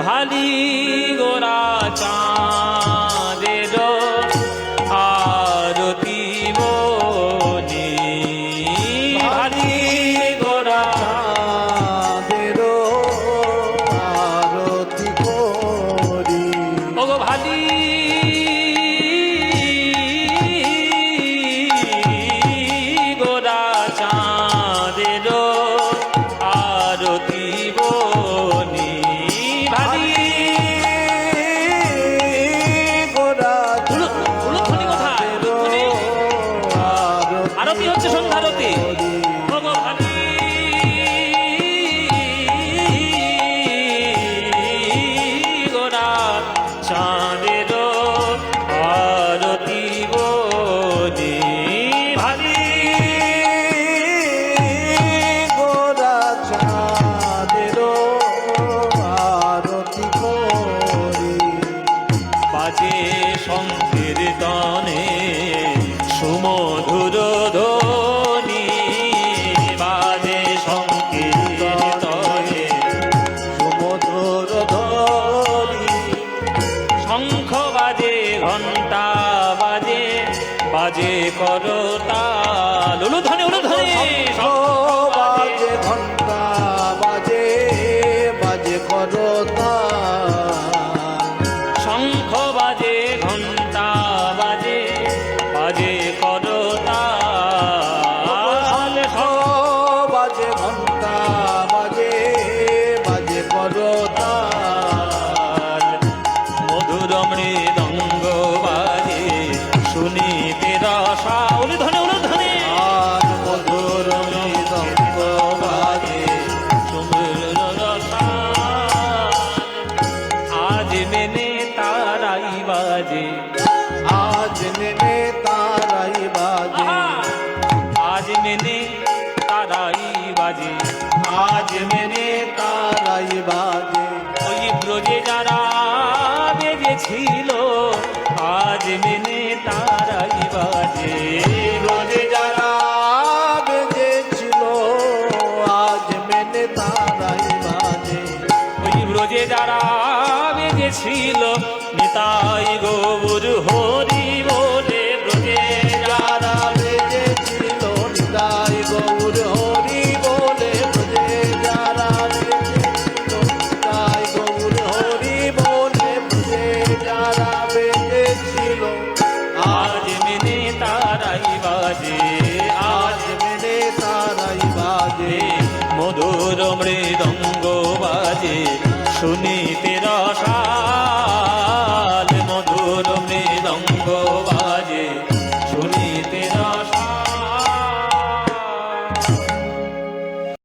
ভালি গোরা চাঁদের আরতি বলি ভালি গোরা চাঁদের আরতি করি ওগো ভালি গোরা চাঁদের আরতি বলি ভালি গোরা উলুধ্বনি কোথায়? উলুধ্বনি? আরতি হচ্ছে সন্ধ্যারতি। ওগো ভালি গোরা চাঁদের আরতি বলি ভালি গোরা চাঁদের আরতি করি বাজে সংকীর্তনে সুমধুর ধ্বনি বাজে সংকীর্তনে সুমধুর ধ্বনি শঙ্খ বাজে ঘণ্টা বাজে বাজে করতাল উলুধ্বনি উলুধ্বনি বাজে ঘণ্টা বাজে বাজে করতা শঙ্খ বাজে ঘণ্টা বাজে বাজে করতাল বাজে ঘণ্টা বাজে বাজে করতাল মধুর মৃদঙ্গ বাজে শুনিতে রসা উলুধ্বনি উলুধ্বনি আর মধুর মৃদঙ্গ বাজে সুমধুর রসা আজ মেনে তারাই বাজে আজ নেনে তারাই বাজে আজ মেনে তারাই বাজে আজ মেনে তারাই বাজে ওই ব্রজে যারা বেজেছিল আজ মেনে তারাই বাজে ব্রজে যারা বেজেছিল আজ মেনে তারাই বাজে ওই ব্রজে যারা বেজেছিল নিতাই গৌর হরি বলে ব্রজে যারা বেজেছিল নিতাই গৌর হরি বলে ব্রজে যারা বেজেছিল নিতাই গৌর হরি বলে ব্রজে যারা বেজেছিল আজ মেনে তারাই বাজে আজ মেনে তারাই বাজে মধুর মৃদঙ্গ বাজে শুনিতে রসাল মধুর মৃদঙ্গ বাজে শুনি